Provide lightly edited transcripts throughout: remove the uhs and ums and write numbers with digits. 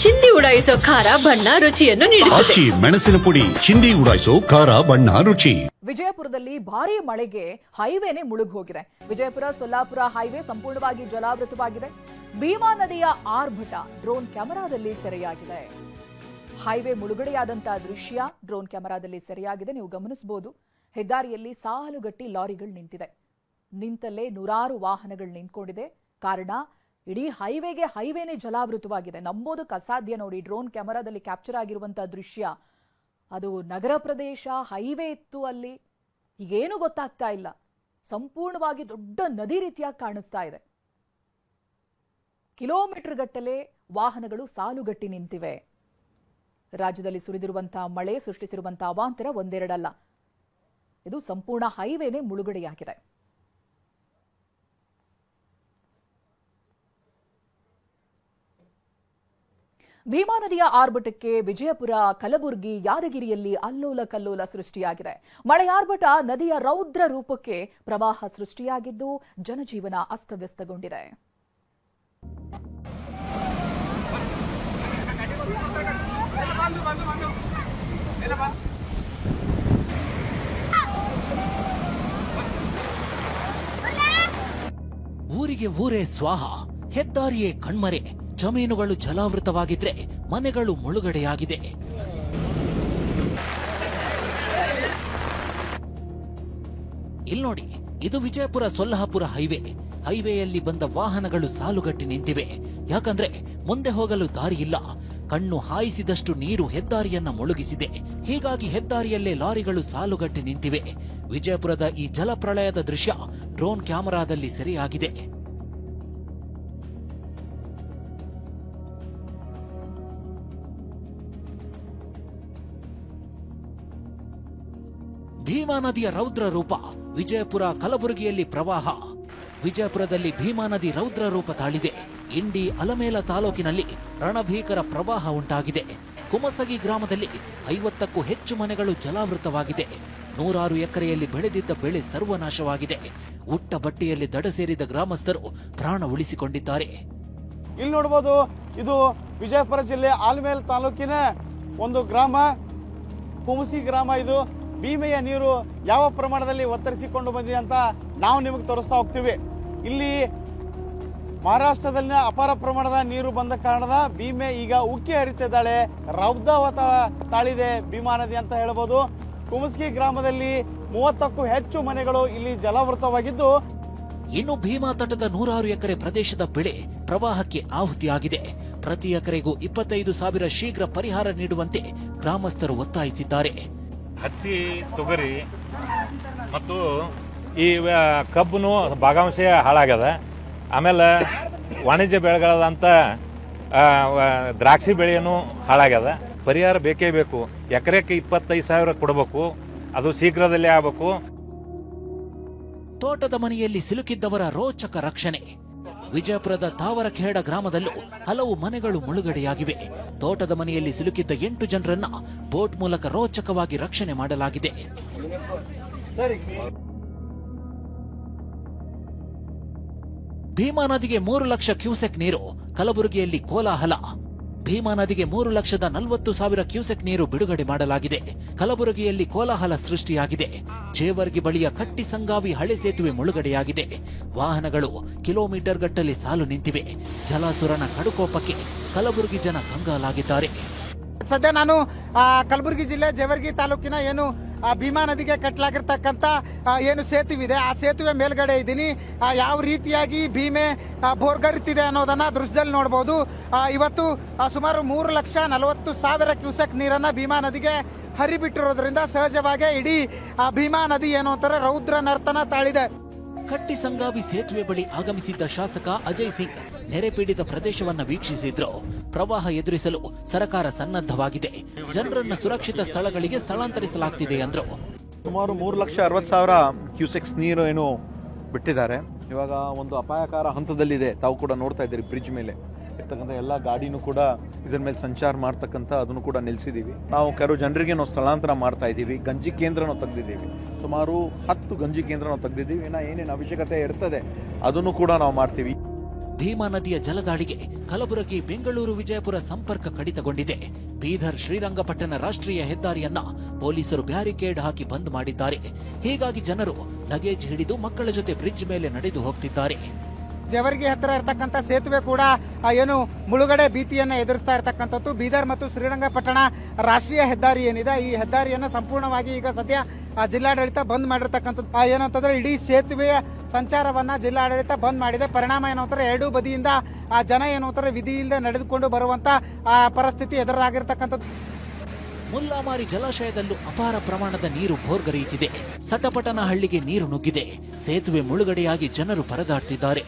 ಚಿಂದಿ ಉಡಾಯಿಸೋ ಖಾರ ಬಣ್ಣ ರುಚಿಯನ್ನು ನೀಡುತ್ತದೆ. ಮೆಣಸಿನ ಪುಡಿ ಚಿಂದಿ ಉಡಾಯಿಸೋ ಖಾರ ಬಣ್ಣ ರುಚಿ. ವಿಜಯಪುರದಲ್ಲಿ ಭಾರೀ ಮಳೆಗೆ ಹೈವೇನೆ ಮುಳುಗಿ ಹೋಗಿದೆ. ವಿಜಯಪುರ ಸೊಲ್ಲಾಪುರ ಹೈವೇ ಸಂಪೂರ್ಣವಾಗಿ ಜಲಾವೃತವಾಗಿದೆ. ಭೀಮಾ ನದಿಯ ಆರ್ಭಟ ಡ್ರೋನ್ ಕ್ಯಾಮೆರಾದಲ್ಲಿ ಸೆರೆಯಾಗಿದೆ. ಹೈವೇ ಮುಳುಗಡೆಯಾದಂತಹ ದೃಶ್ಯ ಡ್ರೋನ್ ಕ್ಯಾಮೆರಾದಲ್ಲಿ ಸೆರೆಯಾಗಿದೆ. ನೀವು ಗಮನಿಸಬಹುದು, ಹೆದ್ದಾರಿಯಲ್ಲಿ ಸಾಲುಗಟ್ಟಿ ಲಾರಿಗಳು ನಿಂತಿದೆ. ನಿಂತಲ್ಲೇ ನೂರಾರು ವಾಹನಗಳು ನಿಂತ್ಕೊಂಡಿದೆ. ಕಾರಣ ಇಡೀ ಹೈವೇನೇ ಜಲಾವೃತವಾಗಿದೆ. ನಂಬೋದಕ್ಕೆ ಅಸಾಧ್ಯ. ನೋಡಿ, ಡ್ರೋನ್ ಕ್ಯಾಮೆರಾದಲ್ಲಿ ಕ್ಯಾಪ್ಚರ್ ಆಗಿರುವಂತಹ ದೃಶ್ಯ. ಅದು ನಗರ ಪ್ರದೇಶ, ಹೈವೇ ಇತ್ತು ಅಲ್ಲಿ. ಈಗೇನು ಗೊತ್ತಾಗ್ತಾ ಇಲ್ಲ. ಸಂಪೂರ್ಣವಾಗಿ ದೊಡ್ಡ ನದಿ ರೀತಿಯಾಗಿ ಕಾಣಿಸ್ತಾ ಇದೆ. ಕಿಲೋಮೀಟರ್ ಗಟ್ಟಲೆ ವಾಹನಗಳು ಸಾಲುಗಟ್ಟಿ ನಿಂತಿವೆ. ರಾಜ್ಯದಲ್ಲಿ ಸುರಿದಿರುವಂತಹ ಮಳೆ ಸೃಷ್ಟಿಸಿರುವಂತಹ ಅವಾಂತರ ಒಂದೆರಡಲ್ಲ. ಇದು ಸಂಪೂರ್ಣ ಹೈವೇನೇ ಮುಳುಗಡೆಯಾಗಿದೆ. ಭೀಮಾ ನದಿಯ ಆರ್ಭಟಕ್ಕೆ ವಿಜಯಪುರ, ಕಲಬುರಗಿ, ಯಾದಗಿರಿಯಲ್ಲಿ ಅಲ್ಲೋಲ ಕಲ್ಲೋಲ ಸೃಷ್ಟಿಯಾಗಿದೆ. ಮಳೆ ಆರ್ಭಟ ನದಿಯ ರೌದ್ರ ರೂಪಕ್ಕೆ ಪ್ರವಾಹ ಸೃಷ್ಟಿಯಾಗಿದ್ದು ಜನಜೀವನ ಅಸ್ತವ್ಯಸ್ತಗೊಂಡಿದೆ. ಊರಿಗೆ ಊರೇ ಸ್ವಾಹ, ಹೆದ್ದಾರಿಯೇ ಕಣ್ಮರೆ. ಜಮೀನುಗಳು ಜಲಾವೃತವಾಗಿದ್ರೆ ಮನೆಗಳು ಮುಳುಗಡೆಯಾಗಿದೆ. ಇಲ್ಲಿ ನೋಡಿ, ಇದು ವಿಜಯಪುರ ಸೊಲ್ಲಾಪುರ ಹೈವೇಯಲ್ಲಿ ಬಂದ ವಾಹನಗಳು ಸಾಲುಗಟ್ಟಿ ನಿಂತಿವೆ. ಯಾಕಂದ್ರೆ ಮುಂದೆ ಹೋಗಲು ದಾರಿ ಇಲ್ಲ. ಕಣ್ಣು ಹಾಯಿಸಿದಷ್ಟು ನೀರು ಹೆದ್ದಾರಿಯನ್ನ ಮುಳುಗಿಸಿದೆ. ಹೀಗಾಗಿ ಹೆದ್ದಾರಿಯಲ್ಲೇ ಲಾರಿಗಳು ಸಾಲುಗಟ್ಟಿ ನಿಂತಿವೆ. ವಿಜಯಪುರದ ಈ ಜಲಪ್ರಳಯದ ದೃಶ್ಯ ಡ್ರೋನ್ ಕ್ಯಾಮೆರಾದಲ್ಲಿ ಸೆರೆಯಾಗಿದೆ. ಭೀಮಾ ನದಿಯ ರೌದ್ರ ರೂಪ. ವಿಜಯಪುರ, ಕಲಬುರಗಿಯಲ್ಲಿ ಪ್ರವಾಹ. ವಿಜಯಪುರದಲ್ಲಿ ಭೀಮಾ ನದಿ ರೌದ್ರ ರೂಪ ತಾಳಿದೆ. ಇಂಡಿ, ಅಲಮೇಲ ತಾಲೂಕಿನಲ್ಲಿ ರಣಭೀಕರ ಪ್ರವಾಹ ಉಂಟಾಗಿದೆ. ಕುಮಸಗಿ ಗ್ರಾಮದಲ್ಲಿ 50ಕ್ಕೂ ಹೆಚ್ಚು ಮನೆಗಳು ಜಲಾವೃತವಾಗಿದೆ. ನೂರಾರು ಎಕರೆಯಲ್ಲಿ ಬೆಳೆದಿದ್ದ ಬೆಳೆ ಸರ್ವನಾಶವಾಗಿದೆ. ಉಟ್ಟ ಬಟ್ಟೆಯಲ್ಲಿ ದಡ ಸೇರಿದ ಗ್ರಾಮಸ್ಥರು ಪ್ರಾಣ ಉಳಿಸಿಕೊಂಡಿದ್ದಾರೆ. ಇಲ್ಲಿ ನೋಡಬಹುದು, ಇದು ವಿಜಯಪುರ ಜಿಲ್ಲೆ ಆಲಮೇಲ ತಾಲೂಕಿನ ಒಂದು ಗ್ರಾಮ, ಕುಮಸಿ ಗ್ರಾಮ. ಇದು ಭೀಮೆಯ ನೀರು ಯಾವ ಪ್ರಮಾಣದಲ್ಲಿ ಒತ್ತರಿಸಿಕೊಂಡು ಬಂದಿದೆ ಅಂತ ನಾವು ನಿಮಗೆ ತೋರಿಸ್ತಾ ಹೋಗ್ತೀವಿ. ಇಲ್ಲಿ ಮಹಾರಾಷ್ಟ್ರದಲ್ಲಿ ಅಪಾರ ಪ್ರಮಾಣದ ನೀರು ಬಂದ ಕಾರಣದ ಭೀಮೆ ಈಗ ಉಕ್ಕಿ ಹರಿತಿದ್ದಾಳೆ. ರೌದ್ರವತ ತಾಳಿದೆ ಭೀಮಾ ನದಿ ಅಂತ ಹೇಳ್ಬೋದು. ಕುಮಸ್ಗಿ ಗ್ರಾಮದಲ್ಲಿ 30ಕ್ಕೂ ಹೆಚ್ಚು ಮನೆಗಳು ಇಲ್ಲಿ ಜಲಾವೃತವಾಗಿದ್ದು, ಇನ್ನು ಭೀಮಾ ತಟದ ನೂರಾರು ಎಕರೆ ಪ್ರದೇಶದ ಬೆಳೆ ಪ್ರವಾಹಕ್ಕೆ ಆಹುತಿಯಾಗಿದೆ. ಪ್ರತಿ ಎಕರೆಗೂ 25,000 ಶೀಘ್ರ ಪರಿಹಾರ ನೀಡುವಂತೆ ಗ್ರಾಮಸ್ಥರು ಒತ್ತಾಯಿಸಿದ್ದಾರೆ. ಹತ್ತಿ, ತೊಗರಿ ಮತ್ತು ಈ ಕಬ್ಬನು ಭಾಗಾಂಶ ಹಾಳಾಗ್ಯದ. ಆಮೇಲೆ ವಾಣಿಜ್ಯ ಬೆಳೆಗಳಾದಂಥ ದ್ರಾಕ್ಷಿ ಬೆಳೆಯನ್ನು ಹಾಳಾಗ್ಯದ. ಪರಿಹಾರ ಬೇಕೇ ಬೇಕು. ಎಕರೆಕ್ಕೆ 25,000 ಕೊಡಬೇಕು. ಅದು ಶೀಘ್ರದಲ್ಲೇ ಆಗಬೇಕು. ತೋಟದ ಮನೆಯಲ್ಲಿ ಸಿಲುಕಿದ್ದವರ ರೋಚಕ ರಕ್ಷಣೆ. ವಿಜಯಪುರದ ತಾವರಖೇಡ ಗ್ರಾಮದಲ್ಲೂ ಹಲವು ಮನೆಗಳು ಮುಳುಗಡೆಯಾಗಿವೆ. ತೋಟದ ಮನೆಯಲ್ಲಿ ಸಿಲುಕಿದ್ದ 8 ಜನರನ್ನ ಬೋಟ್ ಮೂಲಕ ರೋಚಕವಾಗಿ ರಕ್ಷಣೆ ಮಾಡಲಾಗಿದೆ. ಭೀಮಾ ನದಿಗೆ 3 ಲಕ್ಷ ಕ್ಯೂಸೆಕ್ ನೀರು. ಕಲಬುರಗಿಯಲ್ಲಿ ಕೋಲಾಹಲ. ಭೀಮಾ ನದಿಗೆ 3,40,000 ಕ್ಯೂಸೆಕ್ ನೀರು ಬಿಡುಗಡೆ ಮಾಡಲಾಗಿದೆ. ಕಲಬುರಗಿಯಲ್ಲಿ ಕೋಲಾಹಲ ಸೃಷ್ಟಿಯಾಗಿದೆ. ಜೇವರ್ಗಿ ಬಳಿಯ ಕಟ್ಟಿಸಂಗಾವಿ ಹಳೆ ಸೇತುವೆ ಮುಳುಗಡೆಯಾಗಿದೆ. ವಾಹನಗಳು ಕಿಲೋಮೀಟರ್ ಗಟ್ಟಲೆ ಸಾಲು ನಿಂತಿವೆ. ಜಲಾಸುರನ ಕಡುಕೋಪಕ್ಕೆ ಕಲಬುರಗಿ ಜನ ಕಂಗಾಲಾಗಿದ್ದಾರೆ. ಸದ್ಯ ನಾನು ಕಲಬುರಗಿ ಜಿಲ್ಲೆ ಜೇವರ್ಗಿ ತಾಲೂಕಿನ ಏನು ಭೀಮಾ ನದಿಗೆ ಕಟ್ಟಲಾಗಿರ್ತಕ್ಕಂಥ ಏನು ಸೇತುವೆ ಆ ಸೇತುವೆ ಮೇಲ್ಗಡೆ ಇದ್ದೀನಿ. ಯಾವ ರೀತಿಯಾಗಿ ಭೀಮೆ ಬೋರ್ಗರಿತಿದೆ ಅನ್ನೋದನ್ನ ದೃಶ್ಯದಲ್ಲಿ ನೋಡಬಹುದು. ಇವತ್ತು ಸುಮಾರು 3,40,000 ಕ್ಯೂಸೆಕ್ ನೀರನ್ನ ಭೀಮಾ ನದಿಗೆ ಹರಿಬಿಟ್ಟಿರೋದ್ರಿಂದ ಸಹಜವಾಗಿ ಇಡೀ ಭೀಮಾ ನದಿ ಏನೋ ಒಂಥರ ರೌದ್ರ ನರ್ತನ ತಾಳಿದೆ. ಕಟ್ಟಿಸಂಗಾವಿ ಸೇತುವೆ ಬಳಿ ಆಗಮಿಸಿದ್ದ ಶಾಸಕ ಅಜಯ್ ಸಿಂಗ್ ನೆರೆ ಪೀಡಿತ ಪ್ರದೇಶವನ್ನ ವೀಕ್ಷಿಸಿದ್ರು. ಪ್ರವಾಹ ಎದುರಿಸಲು ಸರ್ಕಾರ ಸನ್ನದ್ಧವಾಗಿದೆ. ಜನರನ್ನ ಸುರಕ್ಷಿತ ಸ್ಥಳಗಳಿಗೆ ಸ್ಥಳಾಂತರಿಸಲಾಗ್ತಿದೆ ಎಂದ್ರು. ಸುಮಾರು 3,60,000 ಕ್ಯೂಸೆಕ್ಸ್ ನೀರು ಏನು ಬಿಟ್ಟಿದ್ದಾರೆ. ಇವಾಗ ಒಂದು ಅಪಾಯಕಾರ ಹಂತದಲ್ಲಿದೆ. ತಾವು ಕೂಡ ನೋಡ್ತಾ ಇದ್ದೀರಿ, ಬ್ರಿಡ್ಜ್ ಮೇಲೆ ಇರ್ತಕ್ಕಂಥ ಎಲ್ಲ ಗಾಡಿನೂ ಕೂಡ ಇದರ ಮೇಲೆ ಸಂಚಾರ ಮಾಡ್ತಕ್ಕಂಥ ಅದನ್ನು ಕೂಡ ನಿಲ್ಲಿಸಿದ್ದೀವಿ. ನಾವು ಕೆಲವು ಜನರಿಗೆ ನಾವು ಸ್ಥಳಾಂತರ ಮಾಡ್ತಾ ಇದ್ದೀವಿ. ಗಂಜಿ ಕೇಂದ್ರ ನಾವು ತೆಗೆದಿದ್ದೀವಿ. ಸುಮಾರು 10 ಗಂಜಿ ಕೇಂದ್ರ ನಾವು ತೆಗೆದಿದ್ದೀವಿ. ಏನೇನು ಅವಶ್ಯಕತೆ ಇರ್ತದೆ ಅದನ್ನು ಕೂಡ ನಾವು ಮಾಡ್ತೀವಿ. ಭೀಮಾ ನದಿಯ ಜಲದಾಳಿಗೆ ಕಲಬುರಗಿ ಬೆಂಗಳೂರು ವಿಜಯಪುರ ಸಂಪರ್ಕ ಕಡಿತಗೊಂಡಿದೆ. ಬೀದರ್ ಶ್ರೀರಂಗಪಟ್ಟಣ ರಾಷ್ಟ್ರೀಯ ಹೆದ್ದಾರಿಯನ್ನ ಪೊಲೀಸರು ಬ್ಯಾರಿಕೇಡ್ ಹಾಕಿ ಬಂದ್ ಮಾಡಿದ್ದಾರೆ. ಹೀಗಾಗಿ ಜನರು ಲಗೇಜ್ ಹಿಡಿದು ಮಕ್ಕಳ ಜೊತೆ ಬ್ರಿಡ್ಜ್ ಮೇಲೆ ನಡೆದು ಹೋಗ್ತಿದ್ದಾರೆ. ಜೇವರ್ಗಿ ಹತ್ತಿರ ಇರತಕ್ಕಂಥ ಸೇತುವೆ ಕೂಡ ಏನು ಮುಳುಗಡೆ ಭೀತಿಯನ್ನು ಎದುರಿಸ್ತಾ ಇರತಕ್ಕಂಥದ್ದು. ಬೀದರ್ ಮತ್ತು ಶ್ರೀರಂಗಪಟ್ಟಣ ರಾಷ್ಟ್ರೀಯ ಹೆದ್ದಾರಿ ಏನಿದೆ, ಈ ಹೆದ್ದಾರಿಯನ್ನು ಸಂಪೂರ್ಣವಾಗಿ ಈಗ ಸದ್ಯ ಜಿಲ್ಲಾಡಳಿತ ಬಂದ್ ಮಾಡಿರ್ತಕ್ಕಂಥದ್ದು. ಏನಂತಂದ್ರೆ ಇಡೀ ಸೇತುವೆಯ ಸಂಚಾರವನ್ನ ಜಿಲ್ಲಾಡಳಿತ ಬಂದ್ ಮಾಡಿದೆ. ಪರಿಣಾಮ ಏನಂತಾರೆ, ಎರಡೂ ಬದಿಯಿಂದ ಜನ ಏನಂತಾರೆ ವಿಧಿ ಇಲ್ಲದೆ ನಡೆದುಕೊಂಡು ಬರುವಂತ ಪರಿಸ್ಥಿತಿ ಎದುರಾಗಿರ್ತಕ್ಕಂಥದ್ದು. ಮುಲ್ಲಾಮಾರಿ ಜಲಾಶಯದಲ್ಲೂ ಅಪಾರ ಪ್ರಮಾಣದ ನೀರು ಭೋರ್ಗರೆಯುತ್ತಿದೆ. ಸಟಪಟನಹಳ್ಳಿಗೆ ನೀರು ನುಗ್ಗಿದೆ. ಸೇತುವೆ ಮುಳುಗಡೆಯಾಗಿ ಜನರು ಪರದಾಡ್ತಿದ್ದಾರೆ.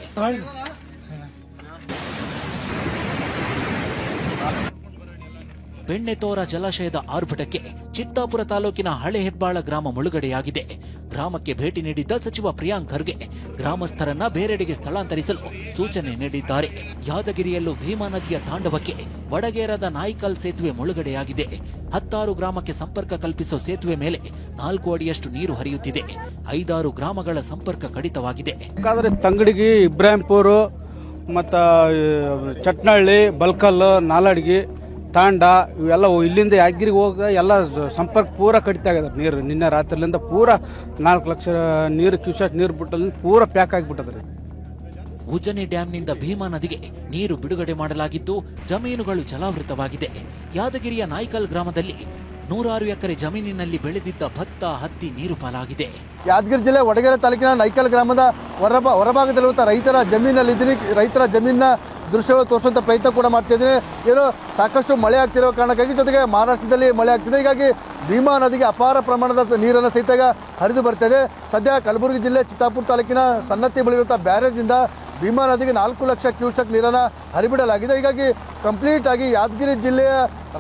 ಬೆಣ್ಣೆತೋರ ಜಲಾಶಯದ ಆರ್ಭಟಕ್ಕೆ ಚಿತ್ತಾಪುರ ತಾಲೂಕಿನ ಹಳೆ ಹೆಬ್ಬಾಳ ಗ್ರಾಮ ಮುಳುಗಡೆಯಾಗಿದೆ. ಗ್ರಾಮಕ್ಕೆ ಭೇಟಿ ನೀಡಿದ್ದ ಸಚಿವ ಪ್ರಿಯಾಂಕ್ ಖರ್ಗೆ ಗ್ರಾಮಸ್ಥರನ್ನ ಬೇರೆಡೆಗೆ ಸ್ಥಳಾಂತರಿಸಲು ಸೂಚನೆ ನೀಡಿದ್ದಾರೆ. ಯಾದಗಿರಿಯಲ್ಲೂ ಭೀಮಾ ನದಿಯ ತಾಂಡವಕ್ಕೆ ವಡಗೇರದ ನಾಯ್ಕಲ್ ಸೇತುವೆ ಮುಳುಗಡೆಯಾಗಿದೆ. 10 ಗ್ರಾಮಕ್ಕೆ ಸಂಪರ್ಕ ಕಲ್ಪಿಸುವ ಸೇತುವೆ ಮೇಲೆ 4 ಅಡಿಯಷ್ಟು ನೀರು ಹರಿಯುತ್ತಿದೆ. 5-6 ಗ್ರಾಮಗಳ ಸಂಪರ್ಕ ಕಡಿತವಾಗಿದೆ. ತಂಗಡಿಗಿ, ಇಬ್ರಾಹಿಂಪುರ, ಮತ್ತು ಚಟ್ನಹಳ್ಳಿ, ಬಲ್ಕಲ್, ನಾಲಡ್ಗಿ, ತಾಂಡ ಇವೆಲ್ಲ ಇಲ್ಲಿಂದ ಯಾದಗಿರಿಗೆ ಹೋಗ ಎಲ್ಲ ಸಂಪರ್ಕ ಪೂರ ಕಡಿತ ಆಗ್ಯದ. ನೀರು ನಿನ್ನೆ ರಾತ್ರಿಲಿಂದ ಪೂರ 4 ಲಕ್ಷ ನೀರು ಕ್ಯೂಸೆಕ್ ನೀರು ಬಿಟ್ಟಲ್ಲಿ ಪೂರ ಪ್ಯಾಕ್ ಆಗಿಬಿಟ್ಟದ್ರಿ. ಉಜ್ಜನಿ ಡ್ಯಾಂನಿಂದ ಭೀಮಾ ನದಿಗೆ ನೀರು ಬಿಡುಗಡೆ ಮಾಡಲಾಗಿದ್ದು ಜಮೀನುಗಳು ಜಲಾವೃತವಾಗಿದೆ. ಯಾದಗಿರಿಯ ನಾಯ್ಕಲ್ ಗ್ರಾಮದಲ್ಲಿ 106 ಎಕರೆ ಜಮೀನಿನಲ್ಲಿ ಬೆಳೆದಿದ್ದ ಭತ್ತ, ಹತ್ತಿ ನೀರು ಪಾಲಾಗಿದೆ. ಯಾದಗಿರಿ ಜಿಲ್ಲೆ ವಡಗೇರೆ ತಾಲೂಕಿನ ನಾಯ್ಕಲ್ ಗ್ರಾಮದ ಹೊರಭಾಗದಲ್ಲಿರುವಂಥ ರೈತರ ಜಮೀನಲ್ಲಿದ್ದೀನಿ. ರೈತರ ಜಮೀನಿನ ದೃಶ್ಯಗಳು ತೋರಿಸುವಂಥ ಪ್ರಯತ್ನ ಕೂಡ ಮಾಡ್ತಾ ಇದ್ದೀನಿ. ಏನೋ ಸಾಕಷ್ಟು ಮಳೆ ಆಗ್ತಿರೋ ಕಾರಣಕ್ಕಾಗಿ, ಜೊತೆಗೆ ಮಹಾರಾಷ್ಟ್ರದಲ್ಲಿ ಮಳೆ ಆಗ್ತಿದೆ. ಹೀಗಾಗಿ ಭೀಮಾ ನದಿಗೆ ಅಪಾರ ಪ್ರಮಾಣದ ನೀರನ್ನು ಸಹಿತ ಹರಿದು ಬರ್ತಿದೆ. ಸದ್ಯ ಕಲಬುರಗಿ ಜಿಲ್ಲೆ ಚಿತ್ತಾಪುರ ತಾಲೂಕಿನ ಸನ್ನತಿ ಬಳಿರುವಂಥ ಬ್ಯಾರೇಜಿಂದ ಭೀಮಾ ನದಿಗೆ 4 ಲಕ್ಷ ಕ್ಯೂಸೆಕ್ ನೀರನ್ನು ಹರಿಬಿಡಲಾಗಿದೆ. ಹೀಗಾಗಿ ಕಂಪ್ಲೀಟ್ ಆಗಿ ಯಾದಗಿರಿ ಜಿಲ್ಲೆಯ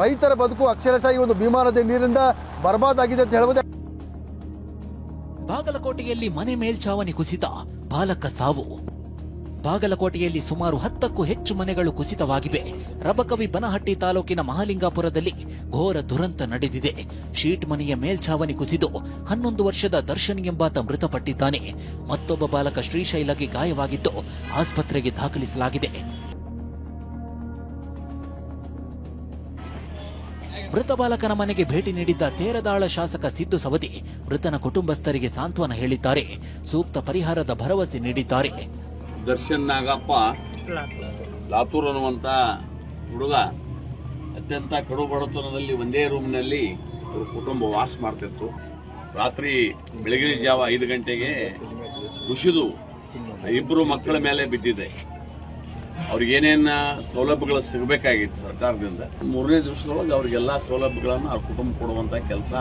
ರೈತರ ಬದುಕು ಅಕ್ಷರಶಃ ಈ ಒಂದು ಭೀಮಾ ನದಿ ನೀರಿನಿಂದ ಬರ್ಬಾದ್ ಆಗಿದೆ ಅಂತ ಹೇಳಬಹುದು. ಬಾಗಲಕೋಟೆಯಲ್ಲಿ ಮನೆ ಮೇಲ್ಛಾವಣಿ ಕುಸಿತ, ಬಾಲಕ ಸಾವು. ಬಾಗಲಕೋಟೆಯಲ್ಲಿ ಸುಮಾರು 10ಕ್ಕೂ ಹೆಚ್ಚು ಮನೆಗಳು ಕುಸಿತವಾಗಿವೆ. ರಬಕವಿ ಬನಹಟ್ಟಿ ತಾಲೂಕಿನ ಮಹಾಲಿಂಗಾಪುರದಲ್ಲಿ ಘೋರ ದುರಂತ ನಡೆದಿದೆ. ಶೀಟ್ ಮನೆಯ ಮೇಲ್ಛಾವಣಿ ಕುಸಿದು 11 ವರ್ಷದ ದರ್ಶನ್ ಎಂಬಾತ ಮೃತಪಟ್ಟಿದ್ದಾನೆ. ಮತ್ತೊಬ್ಬ ಬಾಲಕ ಶ್ರೀಶೈಲಗೆ ಗಾಯವಾಗಿದ್ದು ಆಸ್ಪತ್ರೆಗೆ ದಾಖಲಿಸಲಾಗಿದೆ. ಮೃತ ಬಾಲಕನ ಮನೆಗೆ ಭೇಟಿ ನೀಡಿದ್ದ ತೇರದಾಳ ಶಾಸಕ ಸಿದ್ದು ಸವದಿ ಮೃತನ ಕುಟುಂಬಸ್ಥರಿಗೆ ಸಾಂತ್ವನ ಹೇಳಿದ್ದಾರೆ. ಸೂಕ್ತ ಪರಿಹಾರದ ಭರವಸೆ ನೀಡಿದ್ದಾರೆ. ದರ್ಶನ್ ನಾಗಪ್ಪ ಲಾತೂರ್ ಅನ್ನುವಂತ ಹುಡುಗ ಅತ್ಯಂತ ಕಡು ಬಡತನದಲ್ಲಿ ಒಂದೇ ರೂಮ್ನಲ್ಲಿ ಕುಟುಂಬ ವಾಸ ಮಾಡ್ತಿತ್ತು. ರಾತ್ರಿ ಬೆಳಗಿನ ಜಾವ 5 ಗಂಟೆಗೆ ಕುಸಿದು 2 ಮಕ್ಕಳ ಮೇಲೆ ಬಿದ್ದಿದೆ. ಅವ್ರಿಗೇನೇನ ಸೌಲಭ್ಯಗಳು ಸಿಗಬೇಕಾಗಿತ್ತು ಸರ್ಕಾರದಿಂದ, 3ನೇ ದಿವಸದೊಳಗೆ ಅವ್ರಿಗೆಲ್ಲ ಸೌಲಭ್ಯಗಳನ್ನು ಅವ್ರ ಕುಟುಂಬ ಕೊಡುವಂತ ಕೆಲಸ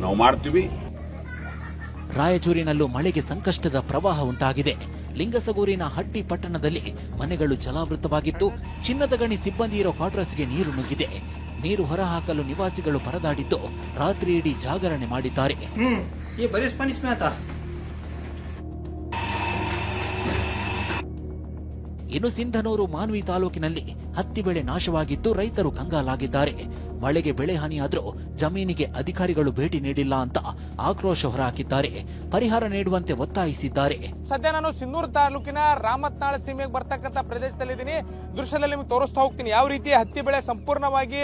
ನಾವು ಮಾಡ್ತೀವಿ. ರಾಯಚೂರಿನಲ್ಲೂ ಮಳೆಗೆ ಸಂಕಷ್ಟದ ಪ್ರವಾಹ ಉಂಟಾಗಿದೆ. ಲಿಂಗಸಗೂರಿನ ಹಟ್ಟಿ ಪಟ್ಟಣದಲ್ಲಿ ಮನೆಗಳು ಜಲಾವೃತವಾಗಿದ್ದು, ಚಿನ್ನದ ಗಣಿ ಸಿಬ್ಬಂದಿ ಇರೋ ಕ್ವಾರ್ಟರ್ಸ್ಗೆ ನೀರು ನುಗ್ಗಿದೆ. ನೀರು ಹೊರಹಾಕಲು ನಿವಾಸಿಗಳು ಪರದಾಡಿದ್ದು ರಾತ್ರಿ ಇಡೀ ಜಾಗರಣೆ ಮಾಡಿದ್ದಾರೆ. ಇನ್ನು ಸಿಂಧನೂರು ಮಾನ್ವಿ ತಾಲೂಕಿನಲ್ಲಿ ಹತ್ತಿ ಬೆಳೆ ನಾಶವಾಗಿದ್ದು ರೈತರು ಕಂಗಾಲಾಗಿದ್ದಾರೆ. ಮಳೆಗೆ ಬೆಳೆ ಹಾನಿಯಾದರೂ ಜಮೀನಿಗೆ ಅಧಿಕಾರಿಗಳು ಭೇಟಿ ನೀಡಿಲ್ಲ ಅಂತ ಆಕ್ರೋಶ ಹೊರಹಾಕಿದ್ದಾರೆ. ಪರಿಹಾರ ನೀಡುವಂತೆ ಒತ್ತಾಯಿಸಿದ್ದಾರೆ. ಸದ್ಯ ನಾನು ಸಿನ್ನೂರು ತಾಲೂಕಿನ ರಾಮತ್ನಾಳ ಸೀಮೆಗೆ ಬರ್ತಕ್ಕಂಥ ಪ್ರದೇಶದಲ್ಲಿದ್ದೀನಿ. ದೃಶ್ಯದಲ್ಲಿ ನಿಮಗೆ ತೋರಿಸ್ತಾ ಹೋಗ್ತೀನಿ ಯಾವ ರೀತಿ ಹತ್ತಿ ಬೆಳೆ ಸಂಪೂರ್ಣವಾಗಿ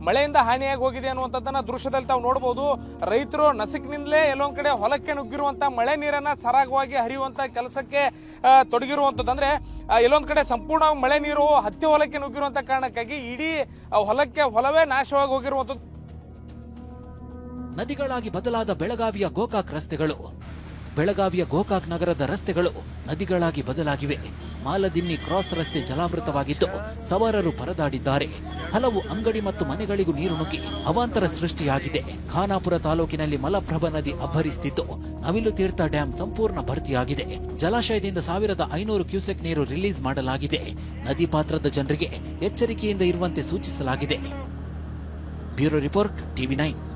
ಮಳೆಯಿಂದ ಹಾನಿಯಾಗಿ ಹೋಗಿದೆ ಅನ್ನುವಂಥದ್ದನ್ನ ದೃಶ್ಯದಲ್ಲಿ ತಾವು ನೋಡಬಹುದು. ರೈತರು ನಸಿಕಿನಿಂದಲೇ ಎಲ್ಲೊಂದ್ ಕಡೆ ಹೊಲಕ್ಕೆ ನುಗ್ಗಿರುವಂತ ಮಳೆ ನೀರನ್ನ ಸರಾಗವಾಗಿ ಹರಿಯುವಂತ ಕೆಲಸಕ್ಕೆ ತೊಡಗಿರುವಂತದ್ದು. ಅಂದ್ರೆ ಎಲ್ಲೊಂದ್ ಕಡೆ ಸಂಪೂರ್ಣ ಮಳೆ ನೀರು ಹತ್ತಿ ಹೊಲಕ್ಕೆ ನುಗ್ಗಿರುವಂತ ಕಾರಣಕ್ಕಾಗಿ ಇಡೀ ಹೊಲವೇ ನಾಶವಾಗಿ ಹೋಗಿರುವಂತದ್ದು. ನದಿಗಳಾಗಿ ಬದಲಾದ ಬೆಳಗಾವಿಯ ಗೋಕಾಕ್ ರಸ್ತೆಗಳು. ಬೆಳಗಾವಿಯ ಗೋಕಾಕ್ ನಗರದ ರಸ್ತೆಗಳು ನದಿಗಳಾಗಿ ಬದಲಾಗಿವೆ. ಮಾಲದಿನ್ನಿ ಕ್ರಾಸ್ ರಸ್ತೆ ಜಲಾವೃತವಾಗಿದ್ದು ಸವಾರರು ಪರದಾಡಿದ್ದಾರೆ. ಹಲವು ಅಂಗಡಿ ಮತ್ತು ಮನೆಗಳಿಗೂ ನೀರು ನುಗ್ಗಿ ಅವಾಂತರ ಸೃಷ್ಟಿಯಾಗಿದೆ. ಖಾನಾಪುರ ತಾಲೂಕಿನಲ್ಲಿ ಮಲಪ್ರಭಾ ನದಿ ಅಬ್ಬರಿಸುತ್ತಿದ್ದು ನವಿಲು ತೀರ್ಥ ಡ್ಯಾಂ ಸಂಪೂರ್ಣ ಭರ್ತಿಯಾಗಿದೆ. ಜಲಾಶಯದಿಂದ 1500 ಕ್ಯೂಸೆಕ್ ನೀರು ರಿಲೀಸ್ ಮಾಡಲಾಗಿದೆ. ನದಿ ಪಾತ್ರದ ಜನರಿಗೆ ಎಚ್ಚರಿಕೆಯಿಂದ ಇರುವಂತೆ ಸೂಚಿಸಲಾಗಿದೆ. Bureau report, TV9.